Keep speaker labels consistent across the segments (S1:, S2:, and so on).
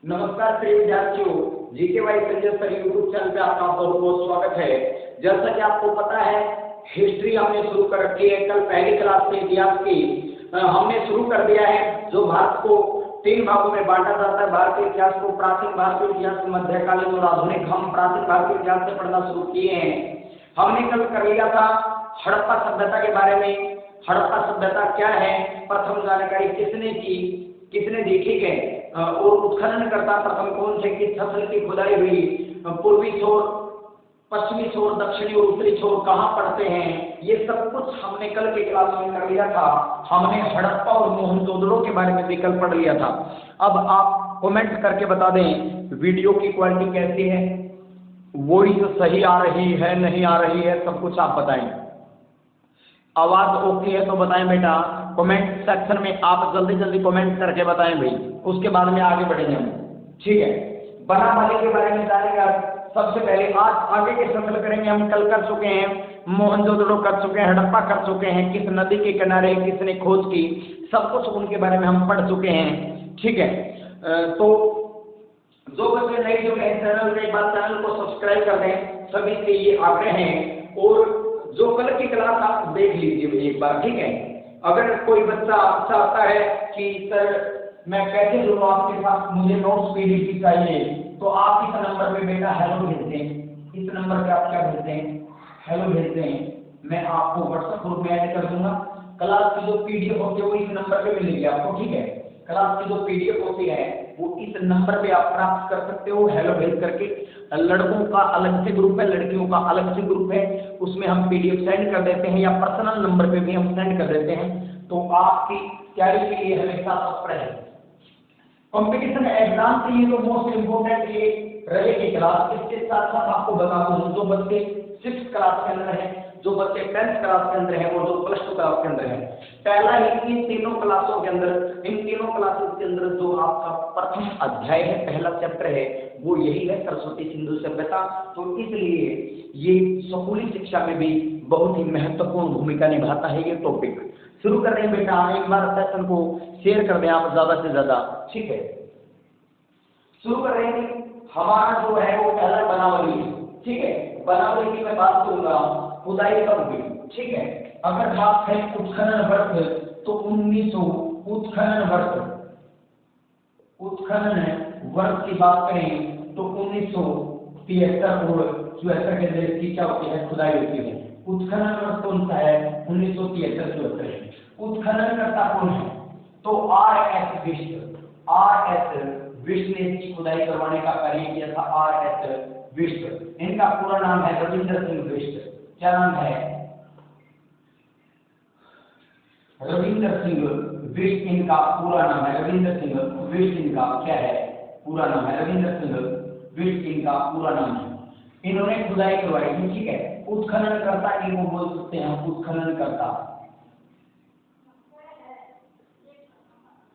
S1: नमस्कार प्रिय विद्यार्थियों, GK Y Sanjay sir YouTube channel पे आपका बहुत बहुत स्वागत है। जैसा कि आपको पता है, हिस्ट्री हमने शुरू कर रखी है। कल पहली क्लास से इतिहास की हमने शुरू कर दिया है, जो भारत को 3 भागों में बांटा जाता है। भारतीय इतिहास को प्राचीन भारतीय इतिहास, मध्यकालीन और आधुनिक। हम प्राचीन भारतीय इतिहास से पढ़ना शुरू किए हैं। हमने कल कर लिया था हड़प्पा सभ्यता के बारे में। हड़प्पा सभ्यता क्या है, प्रथम जानकारी किसने की, किसने देखी गई और उत्खनन करता प्रथम कौन थे, किस फसल की खुदाई हुई, पूर्वी छोर, पश्चिमी छोर, दक्षिणी और उत्तरी छोर कहाँ पड़ते हैं, ये सब कुछ हमने कल के क्लास में कर लिया था। हमने हड़प्पा और मोहनजोदड़ो के बारे में भी कल पढ़ लिया था। अब आप कमेंट करके बता दें वीडियो की क्वालिटी कैसी है, वॉइस सही आ रही है नहीं आ रही है, सब कुछ आप बताएं। आवाज ओके है तो बताएं बेटा। कमेंट सेक्शन में आप जल्दी जल्दी कमेंट करके बताएं भाई, उसके बाद में आगे बढ़ेंगे हम। ठीक है, बनावली के बारे में जानेंगे। सबसे पहले आज आगे के फसल करेंगे हम। कल कर चुके हैं, मोहनजोदड़ो कर चुके हैं, हड़प्पा कर चुके हैं, किस नदी के किनारे किसने खोज की, सब कुछ उनके बारे में हम पढ़ चुके हैं। ठीक है, तो जो बच्चे नए जुड़े हैं चैनल में, एक बार चैनल को सब्सक्राइब कर दें, सभी से ये आग्रह है। और जो कल की क्लास आप देख लीजिए एक बार। ठीक है, अगर कोई बच्चा चाहता है कि सर मैं कैसे जुड़ूं आपके साथ, मुझे नोट्स पीडीएफ चाहिए, तो आप इस नंबर पे बेटा हेलो भेजते हैं। इस नंबर पे आप क्या भेजते हैं, हेलो भेजते हैं। मैं आपको व्हाट्सएप ग्रुप में ऐड कर दूंगा। क्लास की जो पीडीएफ होती है वो इस नंबर पे मिलेगी आपको। ठीक है, क्लास की जो पीडीएफ होती है वो इस नंबर पे आप प्राप्त कर सकते हो, हेलो भेज करके। लड़कों का अलग से ग्रुप है, लड़कियों का अलग से ग्रुप है, उसमें हम पीडीएफ सेंड कर देते हैं या पर्सनल नंबर पे भी हम सेंड कर देते हैं। तो आपकी तैयारी के लिए हमेशा तत्पर है। कंपटीशन एग्जाम के लिए तो मोस्ट इम्पोर्टेंट ये रहेगी क्लास। इसके साथ साथ आपको बता दूं, जो बच्चे 6th क्लास के अंदर है, जो बच्चे 10th क्लास के अंदर है और जो +2 क्लास के अंदर है, पहला ही इन तीनों क्लासों के अंदर, इन तीनों क्लासेस के अंदर जो आपका प्रथम अध्याय है, पहला चैप्टर है, वो यही है, सरस्वती सिंधु सभ्यता। तो इसलिए ये स्कूली शिक्षा में भी बहुत ही महत्वपूर्ण भूमिका निभाता है ये टॉपिक। शुरू कर रहे हैं बेटा, एक बार सेशन को शेयर कर दें आप ज्यादा से ज्यादा। ठीक है, शुरू कर रहे हैं। हमारा जो है वो पहला बनावली है। ठीक है, बनावली की मैं बात करूंगा, खुदाई कब हुई। ठीक है, अगर बात है उत्खनन वर्ष, तो 1900 उत्खनन वर्ष की बात करें तो 1973 और 74 के अंदर इसकी क्या होती है, खुदाई होती है। उत्खनन वर्ष कौन सा है, 1973-74। उत्खनन करता कौन है, तो R.S. विष्ट ने इसकी खुदाई करवाने का कार्य किया था। R.S. विष्ट, इनका पूरा नाम है रविंद्र सिंह विष्ट। क्या नाम है, रविंद्र सिंह विष्ट इनका पूरा नाम है। रविंद्र सिंह विष्ट इनका क्या है, पूरा नाम है। रविंद्र सिंह विष्ट इनका पूरा नाम है। इन्होंने खुदाई करवाई थी। ठीक है, उत्खनन करता इनको बोल सकते हैं, उत्खनन करता।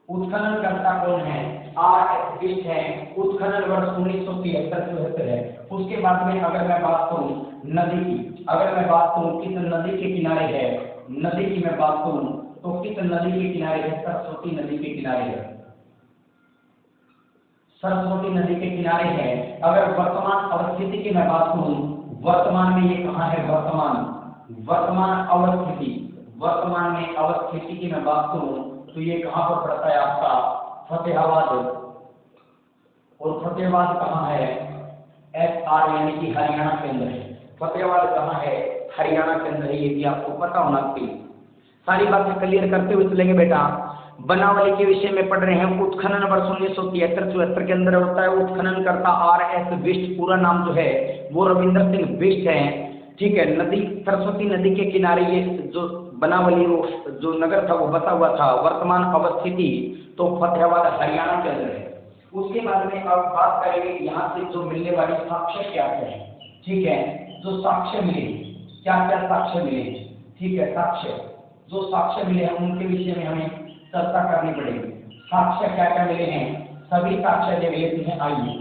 S1: उत्खनन करता कौन है, R.S. विष्ट है। उत्खनन वर्ष 1973-74 है। उसके बाद में अगर मैं बात करूं नदी की, अगर मैं बात करूं किस नदी के किनारे है, नदी की मैं बात करूं तो किस नदी के किनारे है, सरस्वती नदी के किनारे है। सरस्वती नदी के किनारे है। अगर वर्तमान अवस्थिति की मैं बात करूं, वर्तमान में ये कहाँ है, वर्तमान अवस्थिति की मैं बात करूं तो ये कहां पर पड़ता है आपका, फतेहाबाद। और फतेहाबाद कहां है, SR यानी कि हरियाणा के अंदर है। फतेहाबाद कहां है, हरियाणा के अंदर है। ये भी आपको पता होना चाहिए। सारी बातें क्लियर करते हुए चलेंगे बेटा। बनावली के विषय में पढ़ रहे हैं। उत्खनन वर्ष 1973-74 के अंदर होता है। उत्खनन करता R.S. विष्ट, पूरा नाम जो है वो रविंद्र सिंह विष्ट है। ठीक है, नदी सरस्वती नदी के किनारे ये जो बनावली वो जो नगर था वो बसा हुआ था। वर्तमान अवस्थिति तो फतेहाबाद हरियाणा के अंदर है। उसके बाद में अब बात करेंगे यहाँ से जो मिलने वाली साक्ष्य क्या है। ठीक है, जो साक्ष्य मिले, क्या क्या साक्ष्य मिले। ठीक है, साक्ष्य जो साक्ष्य मिले हैं उनके विषय में हमें चर्चा करनी पड़ेगी। साक्ष्य क्या क्या मिले हैं, सभी साक्ष्य ले लेते हैं। आइए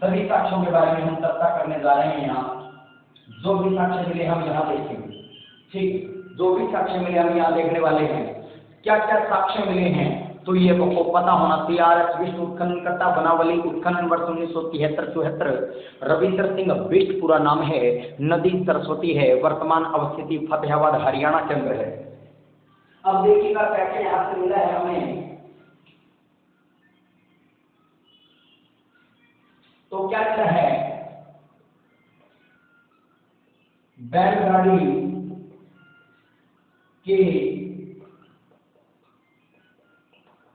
S1: सभी साक्ष्यों के बारे में हम चर्चा करने जा रहे हैं। यहाँ जो भी साक्ष्य मिले हम यहाँ देखेंगे। ठीक, जो भी साक्ष्य मिले हम यहाँ देखने वाले हैं। क्या क्या साक्ष्य मिले हैं तो ये आपको पता होना चाहिए। RS बिष्ट उत्खननकर्ता बनावली उत्खनन वर्ष 1973-74। रविंद्र सिंह बिष्ट पूरा नाम है, नदी सरस्वती है, वर्तमान अवस्थिति फतेहाबाद हरियाणा के अंदर है। अब देखिएगा क्या क्या यहाँ से मिला है हमें, तो क्या मिला है, बैलगाड़ी के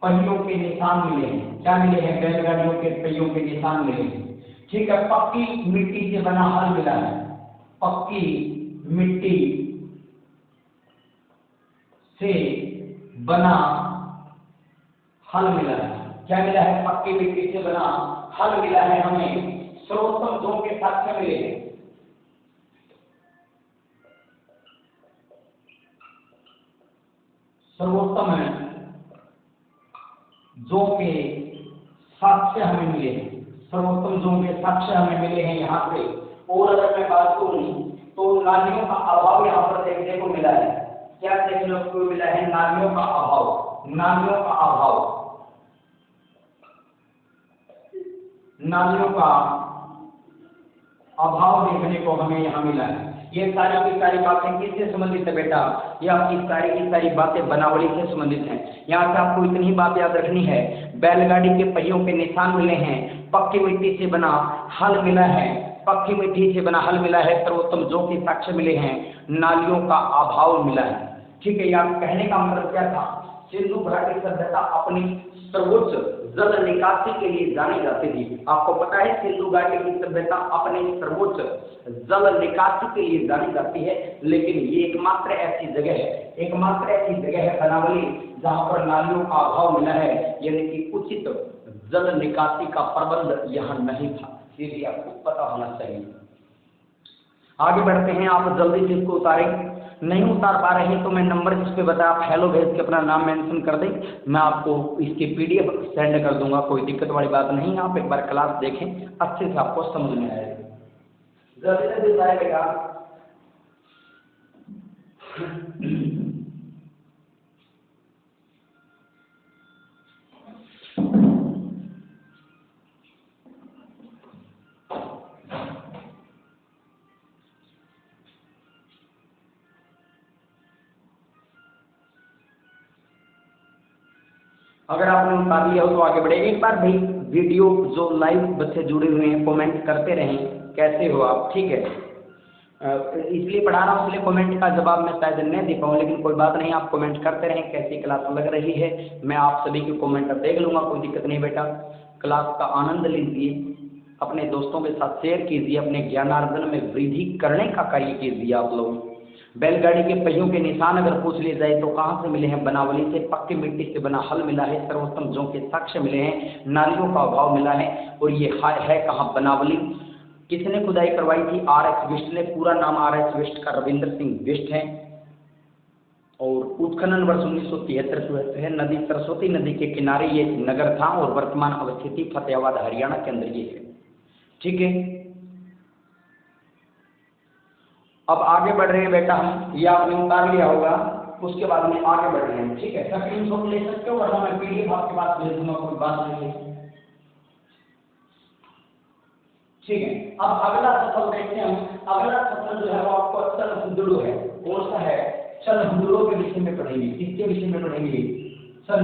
S1: पहियों के निशान मिले हैं। क्या मिले हैं, बैलगाड़ियों के पहियों के निशान मिले हैं। ठीक है, पक्की मिट्टी से बना हल मिला है, पक्की मिट्टी से बना हल मिला है। क्या मिला है, पक्की मिट्टी से बना हल मिला है हमें। सर्वोत्तम जों के साक्ष्य मिले हैं, सर्वोत्तम जों के साक्ष्य हमें मिले हैं, सर्वोत्तम जों के साक्ष्य हमें मिले हैं यहाँ पे। और अगर मैं बात करूं तो नालियों का अभाव यहाँ पर देखने को मिला है। क्या देखने को मिला है, नालियों का अभाव, नालियों का अभाव, नालियों का अभाव देखने को हमें यहाँ मिला है। ये सारी की सारी बातें किससे संबंधित है बेटा, ये आपकी सारी की सारी बातें बनावली से संबंधित हैं। यहाँ से आपको इतनी ही बात याद रखनी है, बैलगाड़ी के पहियों के निशान मिले हैं, पक्की मिट्टी से बना हल मिला है, पक्की मिट्टी से बना हल मिला है, सर्वोत्तम जों के साक्ष्य मिले हैं, नालियों का अभाव मिला है। ठीक है, यहाँ कहने का मतलब क्या था, सिंधु घाटी सभ्यता अपनी सर्वोच्च जल निकासी के लिए जानी जाती थी। आपको पता है सिंधु घाटी की सभ्यता अपने सर्वोच्च जल निकासी के लिए जानी जाती है, लेकिन ये एकमात्र ऐसी जगह है, एकमात्र ऐसी जगह है बनावली जहां पर नालियों का अभाव मिला है, यानी कि उचित जल निकासी का प्रबंध यहाँ नहीं था। ये भी आपको पता होना चाहिए। आगे बढ़ते हैं, आप जल्दी से इसको उतारें। नहीं उतार पा रहे हैं तो मैं नंबर जिस पे बताया आप हेलो भेज के अपना नाम मेंशन कर दें, मैं आपको इसकी PDF सेंड कर दूंगा, कोई दिक्कत वाली बात नहीं। आप एक बार क्लास देखें, अच्छे से आपको समझ में आएगा। जल्दी से बताएगा। अगर आपने उतार लिया हो तो आगे बढ़े। एक बार भाई वीडियो जो लाइव बच्चे जुड़े हुए हैं कमेंट करते रहें, कैसे हो आप, ठीक है। इसलिए पढ़ा रहा हूँ, इसलिए कमेंट का जवाब मैं शायद नहीं दे पाऊँ, लेकिन कोई बात नहीं, आप कमेंट करते रहें कैसी क्लास लग रही है, मैं आप सभी के कमेंट देख लूँगा, कोई दिक्कत नहीं बेटा। क्लास का आनंद लीजिए, अपने दोस्तों के साथ शेयर कीजिए, अपने ज्ञानार्जन में वृद्धि करने का कार्य कीजिए आप लोग। बैलगाड़ी के पहियों के निशान अगर पूछ लिए जाए तो कहाँ से मिले हैं, बनावली से, पक्की मिट्टी से बना हल मिला है, सर्वोत्तम जों के साक्ष्य मिले हैं, नालियों का अभाव मिला है, और ये है कहाँ, बनावली। किसने खुदाई करवाई थी, RS बिष्ट ने, पूरा नाम RS बिष्ट का रविंद्र सिंह बिष्ट है, और उत्खनन वर्ष 1973 है। नदी सरस्वती नदी के किनारे ये नगर था, और वर्तमान अवस्थिति फतेहाबाद हरियाणा के अंदर ये है। ठीक है, अब आगे बढ़ रहे हैं बेटा हम, ये आपने उतार लिया होगा, उसके बाद में आगे बढ़ रहे हैं। ठीक है, स्क्रीनशॉट ले सकते हो, वरना मैं PDF आपके पास भेज दूंगा, कोई बात नहीं है। ठीक है, अब अगला सफल देखते हैं हम। अगला सफल जो है वो आपको चल हुदड़ो है। कौन सा है, चल हुदड़ो के विषय में पढ़ेंगे। किसके विषय में पढ़ेंगे, चल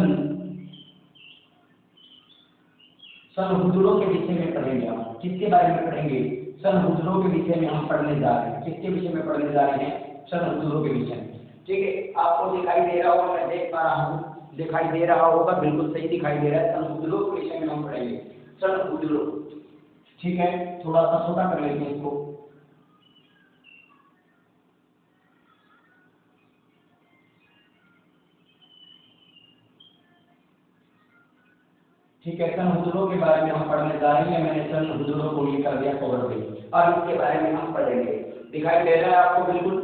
S1: हुदड़ो के विषय में पढ़ेंगे हम। किसके बारे में पढ़ेंगे, चल हुदड़ो के विषय में हम पढ़ने जा रहे हैं। किसके विषय में पढ़ने जा रहे हैं, चल हुदड़ो के विषय में। ठीक है, आपको दिखाई दे रहा होगा, मैं देख पा रहा हूँ, दिखाई दे रहा होगा, बिल्कुल सही दिखाई दे रहा है। चल हुदड़ो के विषय में हम पढ़ेंगे, चल हुदड़ो। ठीक है, थोड़ा सा छोटा कर लेते हैं इसको। ठीक है, चल हुदड़ो के बारे में हम पढ़ने जा रहे हैं। मैंने चल हुदड़ो को ये कर दिया कवर पे, अब इसके बारे में हम पढ़ेंगे। दिखाई दे रहा है आपको, बिल्कुल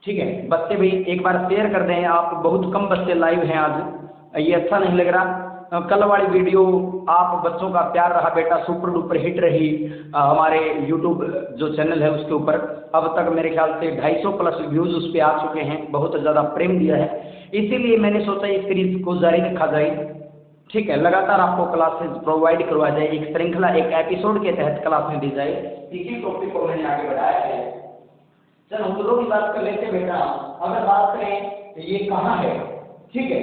S1: ठीक है। बच्चे भी एक बार शेयर कर दें, आप बहुत कम बच्चे लाइव हैं आज, ये अच्छा नहीं लग रहा। कल वाली वीडियो आप बच्चों का प्यार रहा बेटा, सुपर डुपर हिट रही हमारे YouTube जो चैनल है उसके ऊपर। अब तक मेरे ख्याल से 250 प्लस व्यूज़ उस पर आ चुके हैं, बहुत ज़्यादा प्रेम दिया है। इसीलिए मैंने सोचा इस सीरीज को जारी रखा जाए। ठीक है, लगातार आपको क्लासेस प्रोवाइड करवा जाए, एक श्रृंखला एक एपिसोड के तहत क्लास में दी जाए। इसी टॉपिक को मैंने आगे बढ़ाया है। चलो हुजूरों की बात कर लेते बेटा। अगर बात करें तो ये कहाँ है, ठीक है,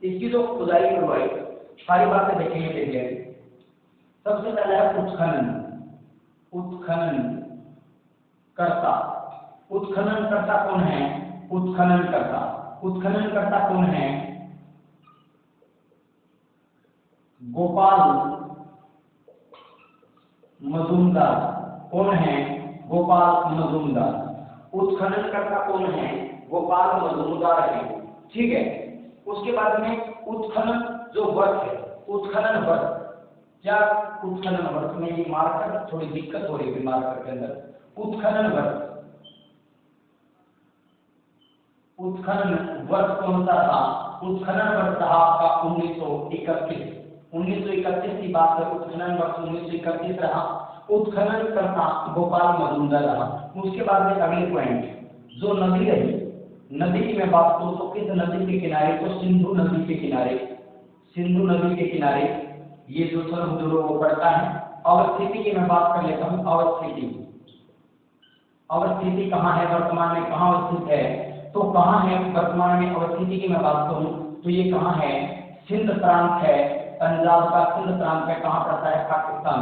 S1: इसकी जो खुदाई करवाई सारी बातें देखेंगे। देखिए सबसे पहले है उत्खनन। उत्खनन कर्ता, उत्खनन कर्ता कौन है? उत्खनन कर्ता, उत्खनन कर्ता कौन है? गोपाल मजूमदार। कौन है? गोपाल मजूमदार। उत्खनन कर्ता कौन है? गोपाल मजूमदार है। ठीक है, उसके बाद में उत्खनन जो वर्ष है, उत्खनन वर्ष, क्या उत्खनन वर्ष में ये मार्कर थोड़ी दिक्कत हो रही है मार्कर के अंदर। उत्खनन वर्ष, उत्खनन वर्ष कौन सा था? उत्खनन वर्ष था आपका 1931। 1931 की बात है, उत्खनन वर्ष 1931 रहा। उत्खनन करता गोपाल मजूमदार रहा। उसके बाद में अगले पॉइंट जो नदी रही, नदी की मैं बात करूं तो किस नदी के किनारे? तो सिंधु नदी के किनारे, सिंधु नदी के किनारे ये जो हुजूरों को पड़ता है। अवस्थिति की मैं बात कर लेता हूं। अवस्थिति, अवस्थिति कहाँ है वर्तमान में, कहाँ अवस्थित है? तो कहाँ है वर्तमान में अवस्थिति की मैं बात करूं तो ये कहाँ है? सिंध प्रांत है, पंजाब का सिंध प्रांत है। कहाँ पड़ता है? पाकिस्तान,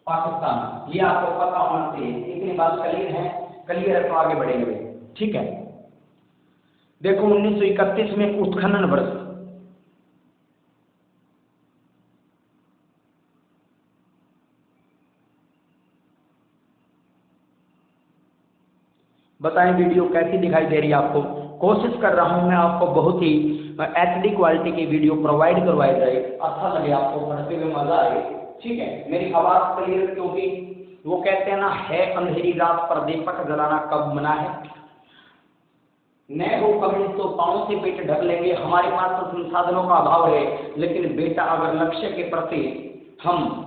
S1: पाकिस्तान। ये आपको पता होना चाहिए। इतनी बात क्लियर है, क्लियर है तो आगे बढ़ेंगे। ठीक है, देखो 1931 में उत्खनन वर्ष, बताएं वीडियो कैसी दिखाई दे रही है आपको? कोशिश कर रहा हूं मैं आपको बहुत ही एचडी क्वालिटी की वीडियो प्रोवाइड करवाई जाए, अच्छा लगे आपको, पढ़ते हुए मजा आए। ठीक है, मेरी आवाज क्लियर? क्योंकि वो कहते हैं ना, है अंधेरी रात पर दीपक जलाना कब मना है। न हो कभी तो पाँव से पेट ढक लेंगे। हमारे पास तो संसाधनों का अभाव है, लेकिन बेटा अगर लक्ष्य के प्रति हम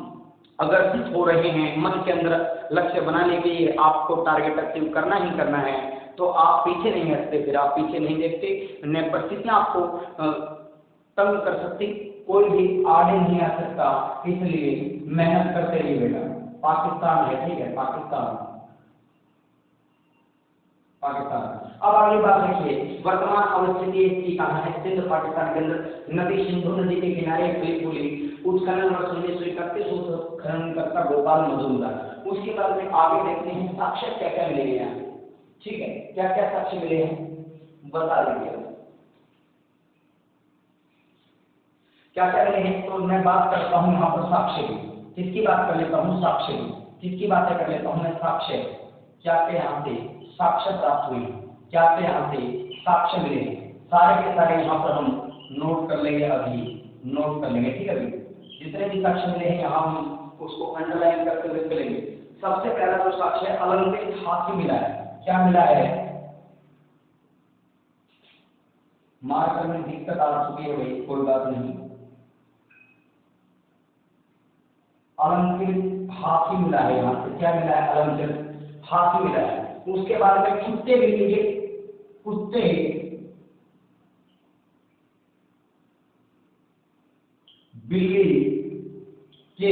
S1: अग्रसित हो रहे हैं, मन के अंदर लक्ष्य बनाने के लिए आपको टारगेट अचीव करना ही करना है, तो आप पीछे नहीं हटते, फिर आप पीछे नहीं देखते। न परिस्थितियां आपको तंग कर सकती, कोई भी आगे नहीं आ सकता, इसलिए मेहनत करते रहिए बेटा। पाकिस्तान है, ठीक है, पाकिस्तान, पाकिस्तान। अब अगली बात देखिए, वर्तमान अवस्थिति इसकी कहाँ है? सिंध पाकिस्तान के अंदर, नदी सिंधु नदी के किनारे बिल्कुल ही। उत्खनन वर्ष 1931, उत्खनन करता गोपाल मजूमदार। उसके बाद में आगे देखते हैं साक्ष्य क्या क्या मिलेंगे यहाँ। ठीक है, क्या क्या साक्ष्य मिले हैं बता दीजिए, क्या क्या मिले हैं? तो मैं बात करता हूँ यहाँ पर साक्ष्य की। किसकी बात कर लेता हूँ? साक्ष्य की। किसकी बातें कर लेता हूँ मैं? साक्ष्य। क्या के यहाँ से साक्ष्य प्राप्त हुई, क्या के यहाँ से साक्ष्य मिले, सारे के सारे यहाँ पर हम नोट कर लेंगे, अभी नोट कर लेंगे। ठीक है, अभी जितने भी साक्ष्य मिले हैं यहाँ हम उसको अंडरलाइन करते हुए चलेंगे। सबसे पहला जो साक्ष्य है, अलंकृत हाथी मिला है। क्या मिला है? मार्कर में दिक्कत आ चुकी है भाई, कोई बात नहीं। अलंकृत हाथी मिला है यहाँ से। क्या मिला है? अलंकृत हाथी मिला है। उसके बाद में कुत्ते भी मिले, कुत्ते, बिल्ली के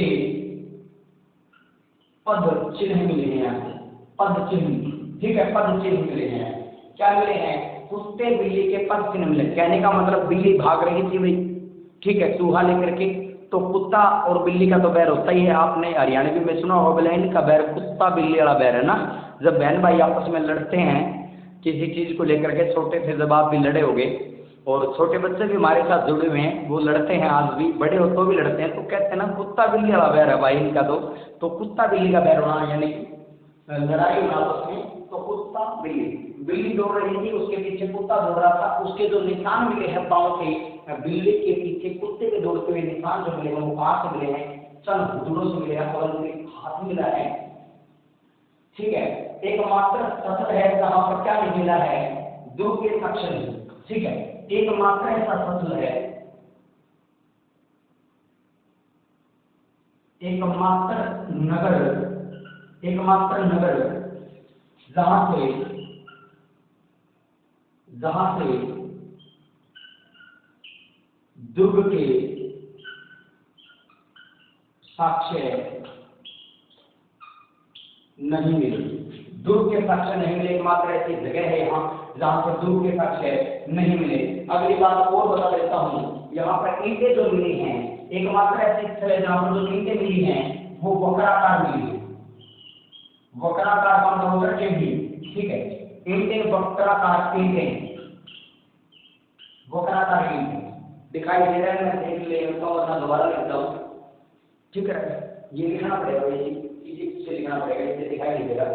S1: पद चिन्ह मिले हैं यहाँ से, पद चिन्ह। ठीक है, पद चिन्ह मिले हैं। क्या मिले हैं? कुत्ते बिल्ली के पद चिन्ह मिले। कहने का मतलब बिल्ली भाग रही थी भाई, ठीक है, चूहा लेकर के। तो कुत्ता और बिल्ली का तो बैर होता ही है। आपने हरियाणवी में सुना होगा, बहन का बैर कुत्ता बिल्ली वाला बैर है ना। जब बहन भाई आपस में लड़ते हैं किसी चीज को लेकर के, छोटे थे जब आप भी लड़े होगे, और छोटे बच्चे भी हमारे साथ जुड़े हुए हैं, वो लड़ते हैं आज भी, बड़े हो तो भी लड़ते हैं। तो कहते हैं ना कुत्ता बिल्ली वाला बैर है भाई इनका। तो कुत्ता बिल्ली का बैर होना, यानी लड़ाई होना आपस में। तो कुत्ता बिल्ली, बिल्ली दौड़ रही थी, उसके पीछे कुत्ता दौड़ रहा था। उसके जो निशान मिले हैं पाँव के, बिल्ली के पीछे कुत्ते के दौड़ते हुए निशान जो मिले हैं वो कहाँ से मिले हैं? चल घुटनों से मिले हैं, अलंकृत हाथ मिला है। ठीक है, एकमात्र सफल है जहाँ पर क्या नहीं मिला है? दो के अक्षर। ठीक है, एकमात्र ऐसा सफल है, एकमात्र नगर, एकमात्र नगर जहाँ से जहां से दुर्ग के साक्ष्य नहीं मिले। दुर्ग के साक्ष्य नहीं मिले, एकमात्र ऐसी जगह है यहाँ जहां से दुर्ग के साक्ष्य नहीं मिले। अगली बात और बता देता हूँ, यहाँ पर ईंटें जो मिली हैं, एकमात्र ऐसी स्थल है जहां पर जो ईंटें मिली हैं वो वक्राकार मिली है। वक्राकार का मतलब होता है टेढ़ी, ठीक है, ईंटें वक्राकार ईंटें, वक्राकार ईंटें दिखाई दे रहा है। मैं देख लेता हूँ वरना दोबारा लिखता हूँ, ठीक है। ये लिखना पड़ेगा, इसी से लिखना पड़ेगा, इससे दिखाई नहीं देगा।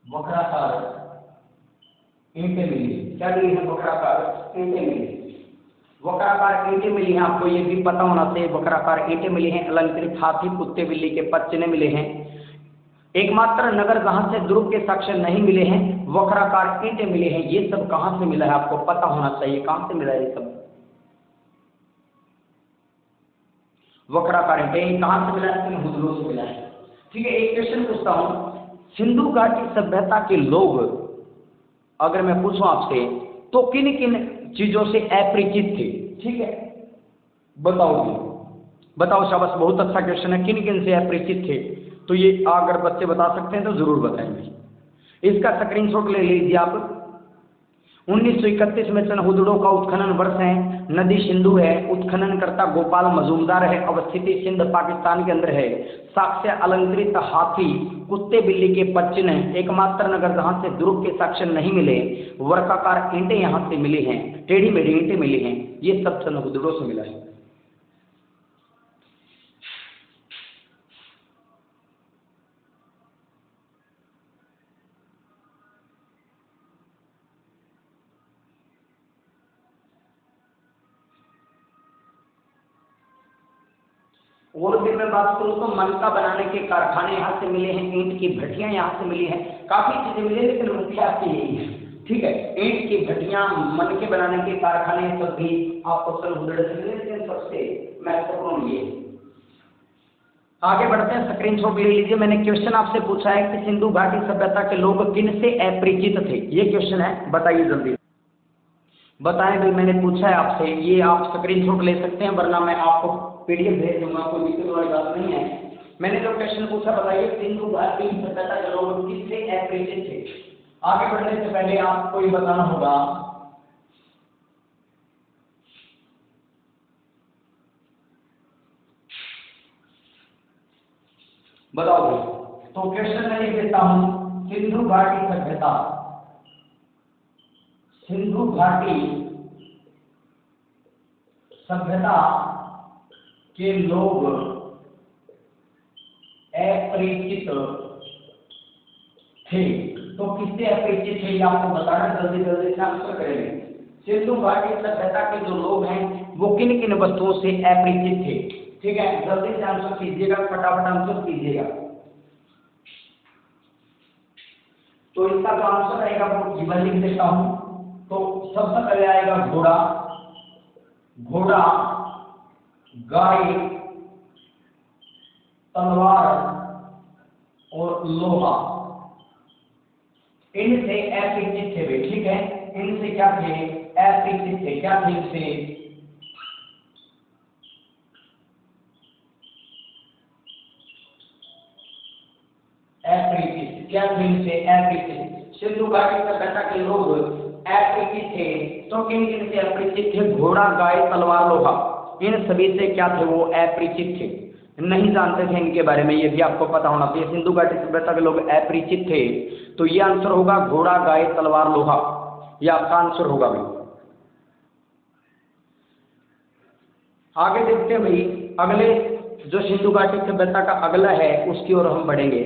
S1: वक्राकार ईंटें मिली, क्या मिली है? वक्राकार ईंटें मिली। वक्राकार ईंटें मिली हैं, आपको ये भी पता होना चाहिए। वक्राकार ईंटें मिली हैं, अलंकृत हाथी कुत्ते बिल्ली के पच्चने मिले हैं। एकमात्र नगर जहां से दुर्ग के साक्ष्य नहीं मिले हैं, वक्राकार ईंटें मिले हैं। ये सब कहां से मिला है आपको पता होना चाहिए, कहां से मिला है ये सब? वक्राकार ईंटें कहां से मिला है? हुजलों से मिला है, ठीक है। एक क्वेश्चन पूछता हूं, सिंधु घाटी सभ्यता के लोग, अगर मैं पूछूं आपसे, तो किन किन चीजों से अपरिचित थे? ठीक है, बताओ जी, बताओ। शाबाश, बहुत अच्छा क्वेश्चन है। किन किन से अपरिचित थे? तो ये अगर बच्चे बता सकते हैं तो जरूर बताएंगे। इसका स्क्रीनशॉट ले लीजिए आप। 1931 में हुदड़ों का उत्खनन वर्ष है। नदी सिंधु है। उत्खनन करता गोपाल मजूमदार है। अवस्थिति सिंध पाकिस्तान के अंदर है। साक्ष्य अलंकृत हाथी कुत्ते बिल्ली के पच्चीन। एकमात्र नगर जहां से दुर्ग के साक्ष्य नहीं मिले। वर्गाकार ईंटें यहां से मिली हैं, टेढ़ी मेढ़ी ईंटें मिली हैं। ये सब हुदड़ों से मिला है। और फिर मैं बात करूं तो मनका बनाने के कारखाने यहाँ से मिले हैं, ईंट की भट्टियां यहाँ से मिली हैं, काफी चीजें मिली, लेकिन मुख्य आपकी यही है, ठीक है। ईंट की भट्टियां, मनके बनाने के कारखाने सब भी आपको हुदड़ से मिले, लेकिन सबसे महत्वपूर्ण ये। आगे बढ़ते हैं, स्क्रीनशॉट ले लीजिए। मैंने क्वेश्चन आपसे पूछा है कि सिंधु घाटी सभ्यता के लोग किन से अपरिचित थे, ये क्वेश्चन है, बताइए जल्दी बताएं भाई। मैंने पूछा है आपसे, ये आप स्क्रीनशॉट ले सकते हैं, वरना मैं आपको पीडीएफ भेज दूंगा, कोई दिक्कत वाली बात नहीं है। मैंने जो क्वेश्चन पूछा, बताइए सिंधु घाटी सभ्यता के लोग किससे अपरिचित थे। आगे बढ़ने से पहले आपको ये बताना होगा, बताओ भाई। तो क्वेश्चन मैं लिख देता हूं, सिंधु घाटी सभ्यता, सिंधु घाटी सभ्यता के लोग अपरिचित थे। तो किससे अपरिचित थे ये आपको बताना, जल्दी जल्दी से आंसर करेंगे। सिंधु घाटी सभ्यता के जो लोग हैं वो किन किन वस्तुओं से अपरिचित थे, ठीक है। जल्दी से आंसर कीजिएगा, फटाफट आंसर कीजिएगा। तो इसका जो आंसर आएगा वो जीवन लिख देता हूं। तो सबसे पहले आएगा घोड़ा, घोड़ा, गाय, तलवार और लोहा। इनसे अपरिचित थे वे, ठीक है। इनसे क्या थे? अपरिचित थे। क्या थे इनसे? अपरिचित। क्या थे इनसे? अपरिचित। सिंधु घाटी सभ्यता के लोग अपरिचित थे। तो किन किन से अपरिचित थे? घोड़ा, गाय, तलवार, लोहा, इन सभी से क्या थे? वो अपरिचित थे, नहीं जानते थे इनके बारे में। ये भी आपको पता होना चाहिए। सिंधु घाटी सभ्यता के लोग अपरिचित थे, तो ये आंसर होगा घोड़ा, गाय, तलवार, लोहा। ये आपका आंसर होगा भाई। आगे देखते हैं भाई, अगले जो सिंधु घाटी सभ्यता का अगला है उसकी ओर हम बढ़ेंगे।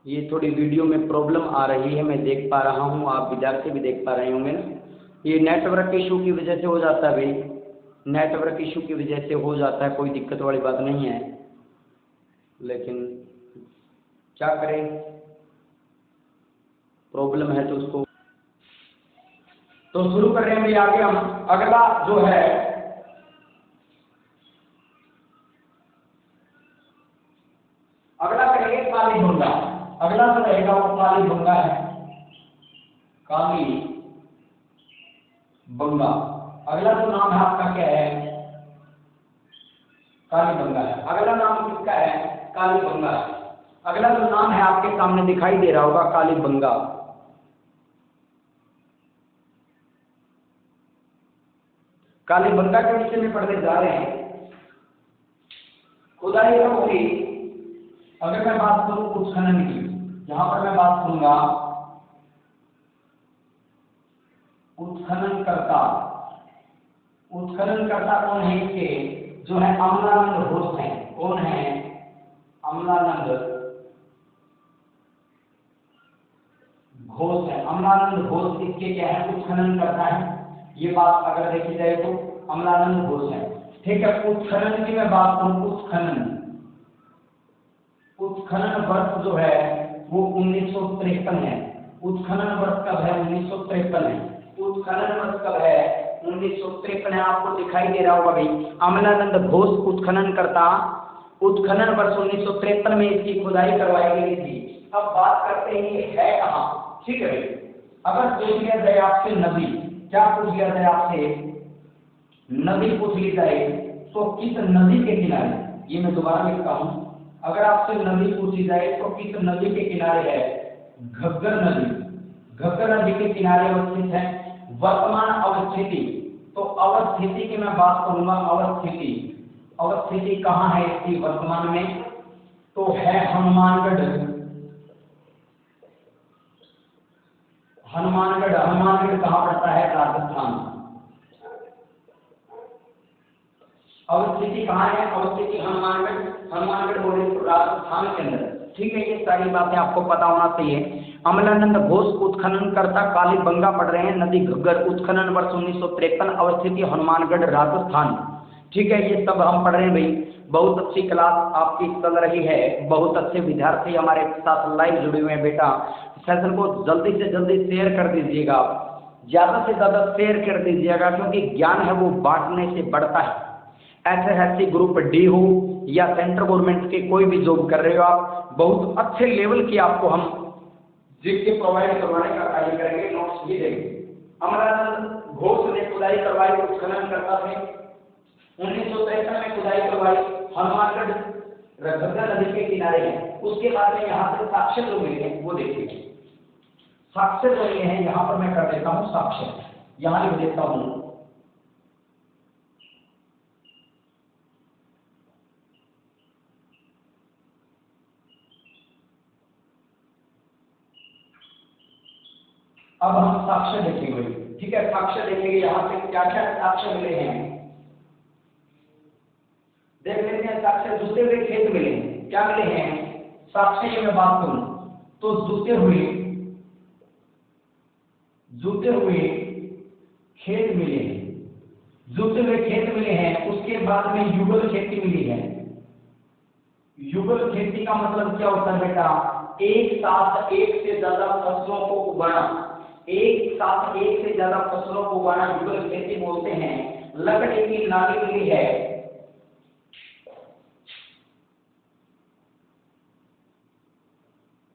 S1: ये थोड़ी वीडियो में प्रॉब्लम आ रही है, मैं देख पा रहा हूँ, आप विद्यार्थी भी देख पा रहे होंगे ना। ये नेटवर्क इशू की वजह से हो जाता है भाई, नेटवर्क इशू की वजह से हो जाता है, कोई दिक्कत वाली बात नहीं है, लेकिन क्या करें, प्रॉब्लम है तो उसको। तो शुरू कर रहे हैं भाई। आगे हम अगला जो है कालीबंगा, अगला जो रहेगा वो कालीबंगा है, काली बंगा। अगला जो नाम है आपका क्या है, कालीबंगा है। अगला नाम किसका है, कालीबंगा है। अगला जो नाम है आपके सामने दिखाई दे रहा होगा, कालीबंगा। कालीबंगा के विषय में पढ़ने जा रहे हैं। खुदाई होगी, अगर मैं बात करूं उत्खनन की, यहां पर मैं बात करूंगा उत्खननकर्ता। उत्खननकर्ता कौन है इसके, जो है अमलानंद घोष है। कौन है, अमलानंद घोष है। अमलानंद घोष इसके क्या है, उत्खनन करता है। ये बात अगर देखी जाए तो अमलानंद घोष है। ठीक है, उत्खनन की मैं बात करूं, उत्खनन वर्ष जो है वो 1953 है। उत्खनन वर्ष कब है, 1953 है। उत्खनन वर्ष कब है, 1953 है। आपको दिखाई दे रहा होगा भाई, अमलानंद घोष उत्खनन करता। उत्खनन वर्ष 1953 में इसकी खुदाई करवाई गई थी। अब बात करते हैं ये है कहाँ। ठीक है भाई, अगर पूछ लिया जाए आपसे नदी, क्या पूछ लिया जाए आपसे, नदी पूछ ली जाए तो किस नदी के किनारे, ये मैं दोबारा लिखता हूं, अगर आपसे नदी पूछी जाए तो किस नदी के किनारे है, घग्गर नदी। घग्गर नदी के किनारे अवस्थित है। वर्तमान अवस्थिति, तो अवस्थिति की मैं बात करूंगा, अवस्थिति, अवस्थिति कहाँ है इसकी वर्तमान में, तो है हनुमानगढ़। हनुमानगढ़, हनुमानगढ़ कहाँ पड़ता है, राजस्थान। अवस्थिति कहाँ है, अवस्थिति हनुमानगढ़, हनुमानगढ़ बोले तो राजस्थान के अंदर। ठीक है, ये सारी बातें आपको पता होना चाहिए। अमलानंद घोष उत्खनन करता, कालीबंगा पढ़ रहे हैं, नदी घग्गर, उत्खनन वर्ष 1953, अवस्थिति हनुमानगढ़, राजस्थान। ठीक है, ये सब हम पढ़ रहे हैं भाई। बहुत अच्छी क्लास आपकी चल रही है, बहुत अच्छे विद्यार्थी हमारे साथ लाइव जुड़े हुए हैं बेटा। सेशन को जल्दी से जल्दी शेयर कर दीजिएगा, ज़्यादा से ज़्यादा शेयर कर दीजिएगा, क्योंकि ज्ञान है वो बांटने से बढ़ता है। एसएससी ग्रुप डी हो या सेंट्रल गवर्नमेंट के कोई भी जॉब कर रहे हो आप, बहुत अच्छे लेवल की आपको हम जीके प्रोवाइड करवाने का कार्य करेंगे, नोट्स भी देंगे। अमलानंद घोष ने खुदाई करवाई, उत्खनन करता थे। 1953 में खुदाई करवाई, हनुमानगढ़ घग्गर नदी के किनारे है। उसके बाद में यहाँ से साक्ष्य जो मिले हैं वो देखिए, साक्ष्य जो मिले हैं यहाँ पर मैं कर देता हूँ साक्ष्य, यहाँ लिख देता हूँ। अब हम साक्ष्य देखेंगे, ठीक है, साक्ष्य देखेंगे यहाँ से क्या क्या साक्ष्य मिले हैं, देख लेते हैं। साक्ष्य, जुते हुए खेत मिले, क्या मिले हैं साक्ष्य की मैं बात करूं तो जुते हुए खेत मिले हैं, जुते हुए खेत मिले हैं। उसके बाद में युगल खेती मिली है। युगल खेती का मतलब क्या होता है बेटा, एक साथ एक से ज्यादा फसलों को उगाना, एक साथ एक से ज्यादा फसलों को उगाना युगल खेती बोलते हैं। लकड़ी की नाली मिली है,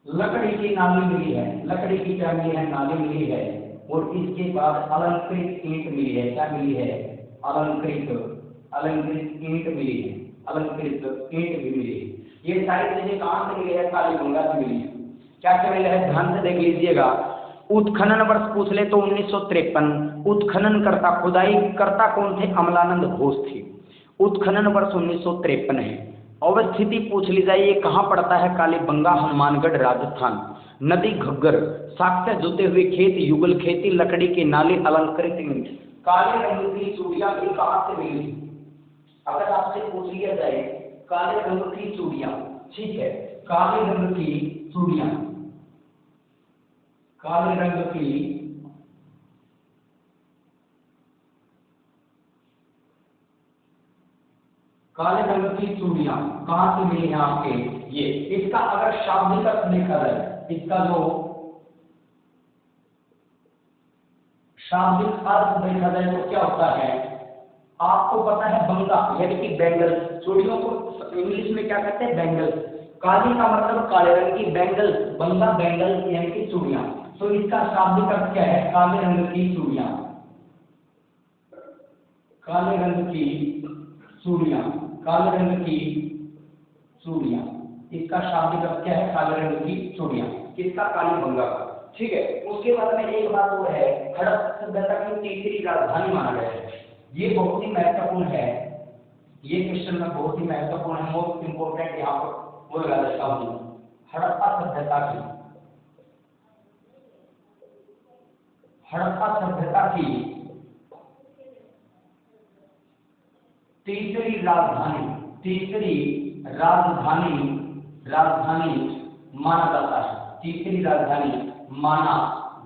S1: लकड़ी की नाली मिली है, लकड़ी की क्या मिली है, नाली मिली है। और इसके बाद अलंकृत ईंट मिली है, क्या मिली है, अलंकृत ईंट मिली है, अलंकृत ईंट भी मिली है। ये सारी चीजें कहाँ से मिली है, कालीबंगा से मिली है। क्या क्या मिला है, ध्यान से देख लीजिएगा। उत्खनन वर्ष पूछ ले तो 1953, उत्खनन करता, खुदाई करता कौन थे, अमलानंद घोष थे। उत्खनन वर्ष 1953 है। अवस्थिति पूछ ली जाए, ये कहाँ पड़ता है, कालीबंगा, हनुमानगढ़, राजस्थान। नदी घग्गर, साक्ष्य जुते हुए खेत, युगल खेती, लकड़ी के नाले, अलंकृत ईंट। काले रंग की चूड़ियां भी कहाँ से मिली, अगर आपसे पूछ लिया जाए काले रंग की चूड़ियां, ठीक है, काले रंग की चूड़ियां, काले रंग की चूड़ियां कहां से मिली हैं आपके, ये इसका अगर शाब्दिक अर्थ देखा जाए, इसका जो शाब्दिक अर्थ देखा जाए तो क्या होता है, आपको पता है बंगा यानी कि बैंगल्स, चूड़ियों को इंग्लिश में क्या कहते हैं, बैंगल्स। काली का मतलब काले रंग की, बैंगल बंगा बैंगल यानी कि चूड़ियां। तो इसका शाब्दिक अर्थ क्या है? काले रंग की चूड़ियां, काले रंग की चूड़ियां, काले रंग की चूड़ियां। इसका शाब्दिक अर्थ क्या है? काले रंग की चूड़ियां। किसका? काली बंगा का। ठीक है। उसके बाद में एक बात और है, हड़प्पा सभ्यता की तीसरी राजधानी माना गया है। ये बहुत ही महत्वपूर्ण है, ये क्वेश्चन में बहुत ही महत्वपूर्ण है, मोस्ट इंपोर्टेंट यहाँ पर वो लगा देता हूँ। हड़प्पा सभ्यता की, हड़प्पा सभ्यता की तीसरी राजधानी, तीसरी राजधानी, राजधानी माना जाता है, तीसरी राजधानी माना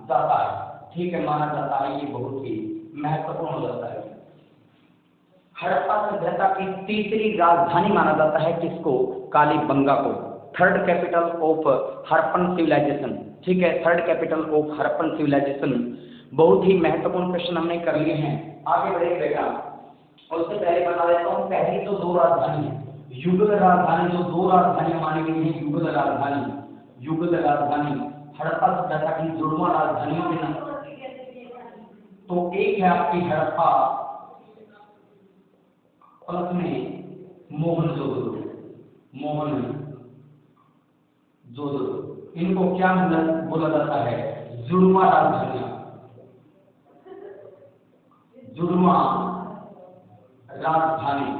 S1: जाता है। ठीक है, माना जाता है, ये बहुत ही महत्वपूर्ण हो जाता है। हड़प्पा सभ्यता की तीसरी राजधानी माना जाता है किसको? कालीबंगा को। Third capital of Harappan civilization. ठीक है, third capital of Harappan civilization. बहुत ही महत्वपूर्ण क्वेश्चन हमने कर लिए हैं। आगे बढ़े बेटा, उससे पहले बता देता हूँ, पहली तो दो राजधानी है, युगल राजधानी, जो दो राजधानियां मानी गई है, युगल राजधानी, युगल राजधानी हड़प्पा सभ्यता की जुड़वा राजधानियों के नाम। तो एक है आपकी हड़प्पा, प्लस में मोहनजोदड़ो, मोहनजोदड़ो। इनको क्या बोला जाता है? जुड़वा राजधानियां, जुड़वा राजधानी।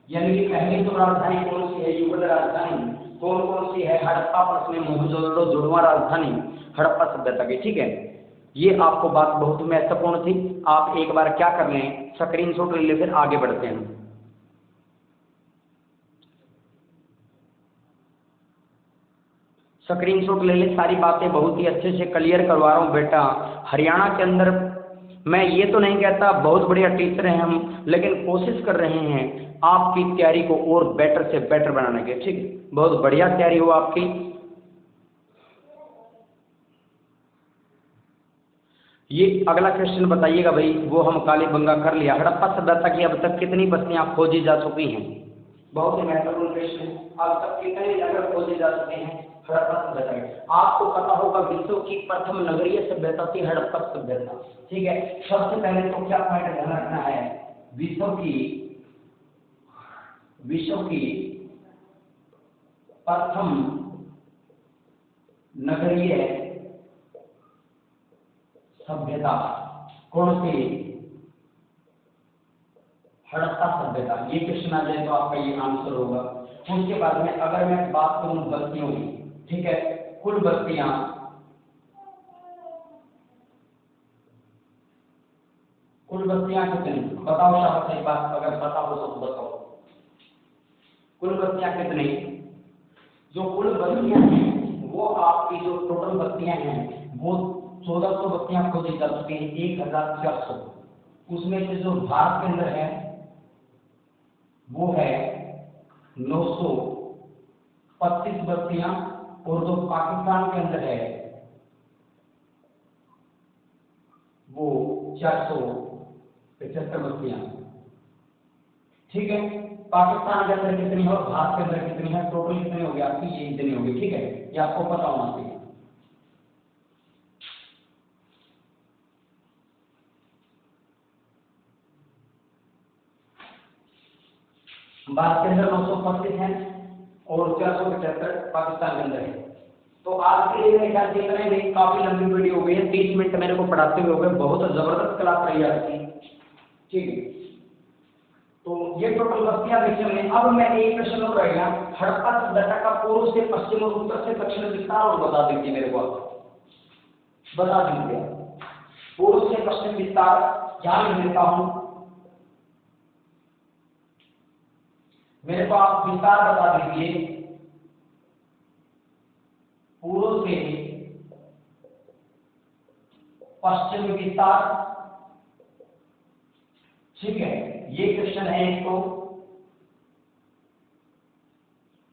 S1: यानी कि पहली तो राजधानी कौन सी है? युगल राजधानी। कौन कौन सी है? हड़प्पा प्लस में मोहनजोदड़ो, जुड़वा राजधानी हड़प्पा सभ्यता की। ठीक है, ये आपको बात बहुत महत्वपूर्ण थी। आप एक बार क्या कर लें, स्क्रीनशॉट ले लें, फिर आगे बढ़ते हैं। स्क्रीनशॉट ले ले, सारी बातें बहुत ही अच्छे से क्लियर करवा रहा हूँ बेटा। हरियाणा के अंदर मैं ये तो नहीं कहता बहुत बढ़िया टीचर हैं हम, लेकिन कोशिश कर रहे हैं आपकी तैयारी को और बेटर से बेटर बनाने के। ठीक, बहुत बढ़िया तैयारी हो आपकी। ये अगला क्वेश्चन बताइएगा भाई, वो हम कालीबंगा कर लिया। हड़प्पा सभ्यता की अब तक कितनी बस्तियां खोजी जा चुकी हैं? बहुत ही महत्वपूर्ण प्रश्न है। अब तक कितने नगर खोजे जा चुके हैं हड़प्पा सभ्यता में? आपको पता होगा विश्व की प्रथम नगरीय सभ्यता थी हड़प्पा सभ्यता। ठीक है, सबसे पहले तो क्या पॉइंट ध्यान रखना है, विश्व की प्रथम नगरीय सभ्यता कौन सी? हड़प्पा सभ्यता। ये क्वेश्चन आ जाए तो आपका ये आंसर होगा। उसके बाद में अगर मैं बात करूं बस्तियों की, ठीक है, कुल बस्तियां, कुल बस्तियां कितनी? बताओ शाबाश, एक बात अगर पता हो तो बताओ, कुल बस्तियां कितनी? जो कुल बस्तियां हैं वो आपकी जो टोटल बस्तियां हैं वो 1400 बस्तियां खोजी जा चुकी हैं, 1400। उसमें से जो भारत के अंदर है वो है 925 बस्तियां, और जो पाकिस्तान के अंदर है वो 475 बस्तियां। ठीक है, पाकिस्तान के अंदर कितनी है और भारत के अंदर कितनी है, टोटल कितनी होगी आपकी? ये इतनी होगी। ठीक है, ये आपको पता होना चाहिए। भारत के अंदर 925 है और 475 पाकिस्तान के अंदर है। तो आज के लिए मेरे ख्याल से इतना ही नहीं, काफी लंबी वीडियो हो गई है, 30 मिनट मेरे को पढ़ाते हुए हो गए, बहुत जबरदस्त क्लास रही आपकी। ठीक है, तो ये टोटल बस्तियां देखी हमने। अब मैं एक प्रश्न और रहेगा, हड़प्पा सभ्यता का पूर्व से पश्चिम और उत्तर से दक्षिण विस्तार और बता दीजिए मेरे को, बता दीजिए पूर्व से पश्चिम विस्तार। ध्यान में देता हूं, मेरे को आप विस्तार बता दीजिए, पूर्व से पश्चिम विस्तार। ठीक है, ये क्वेश्चन है एक तो,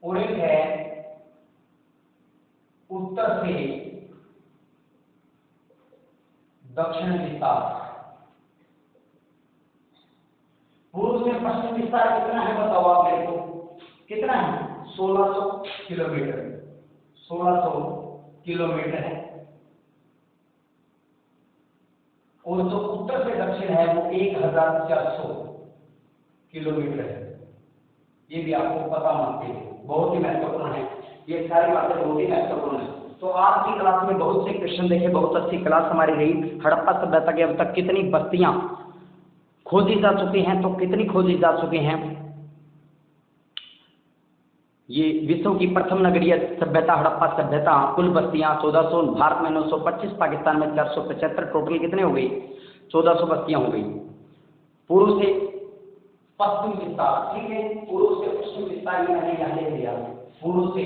S1: और एक है उत्तर से दक्षिण विस्तार। पूर्व से पश्चिम विस्तार कितना है बताओ आप मेरे को, कितना है 1600 किलोमीटर, 1600 किलोमीटर है। और जो उत्तर से दक्षिण है वो 1400 किलोमीटर है। ये भी आपको पता मानते हैं, बहुत ही महत्वपूर्ण है, ये सारी बातें बहुत ही महत्वपूर्ण है। तो आज की क्लास में बहुत से क्वेश्चन देखे, बहुत अच्छी क्लास हमारी रही। हड़प्पा सभ्यता के अब तक कितनी बस्तियां खोजी जा चुकी हैं, तो कितनी खोजी जा चुकी हैं। ये विश्व की प्रथम नगरीय सभ्यता हड़प्पा सभ्यता, कुल बस्तियां 1400, भारत में 925, पाकिस्तान में 475, टोटल कितने हो गई 1400 बस्तियां हो गई। पूर्व से पश्चिम विस्तार, ठीक है, पूर्व से पश्चिम विस्तार ये मैंने यहाँ ले लिया, पूर्व से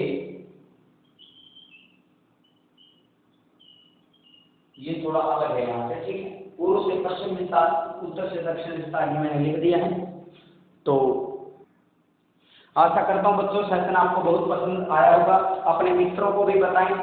S1: ये थोड़ा अलग है यहाँ से, ठीक है, पूर्व से पश्चिम विस्तार, उत्तर से दक्षिण विस्तार ये मैंने लिख दिया है। तो आशा करता हूँ बच्चों सेशन आपको बहुत पसंद आया होगा। अपने मित्रों को भी बताएं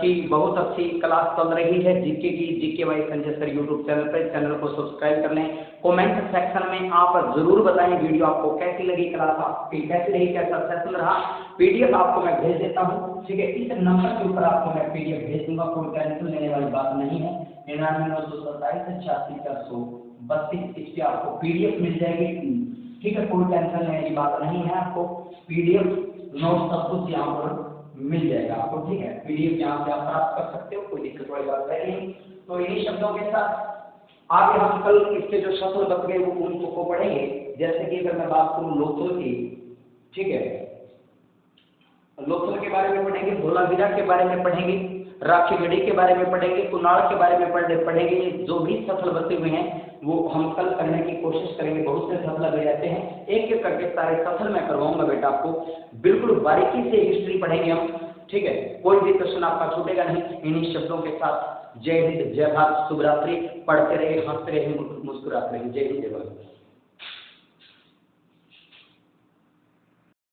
S1: कि बहुत अच्छी क्लास चल रही है जीके की, GK by Sanjay sir YouTube channel पर। चैनल को सब्सक्राइब कर लें। कमेंट सेक्शन में आप जरूर बताएं वीडियो आपको कैसी लगी, क्लास आपकी कैसी रही, कैसा सेशन रहा। पीडीएफ आपको मैं भेज देता हूँ, ठीक है, इस नंबर के ऊपर आपको मैं पीडीएफ भेज दूंगा, कोई टेंशन लेने वाली बात नहीं है। 9997286432 इस पे आपको पीडीएफ मिल जाएगी, ठीक है, कोई टेंशन लेने की बात नहीं है। आपको पीडीएफ नोट सब कुछ यहाँ पर मिल जाएगा आपको, ठीक है, पीडीएफ यहाँ से आप प्राप्त कर सकते हो, कोई दिक्कत वाली बात नहीं। तो इन्हीं शब्दों के साथ आगे हम कल इसके जो शब्द बच गए वो उनको पढ़ेंगे। जैसे कि अगर मैं बात करूँ लोथल की, ठीक है, लोथल के बारे में पढ़ेंगे, धोलावीरा के बारे में पढ़ेंगे, राखीगढ़ी के बारे में पढ़ेंगे, कुनाड़ के बारे में पढ़ेंगे। जो भी सफल बचे हुए हैं वो हम कल करने की कोशिश करेंगे। बहुत से सफल लगे रहते हैं, एक एक करके सारे सफल मैं करवाऊंगा बेटा आपको, बिल्कुल बारीकी से हिस्ट्री पढ़ेंगे हम, ठीक है, कोई भी क्वेश्चन आपका छूटेगा नहीं। इन्हीं शब्दों के साथ जय हिंद, जय भारत, शुभ रात्रि। पढ़ते रहे, हंसते रहे, मुस्कुराते रहे। जय हिंद, जय भारत।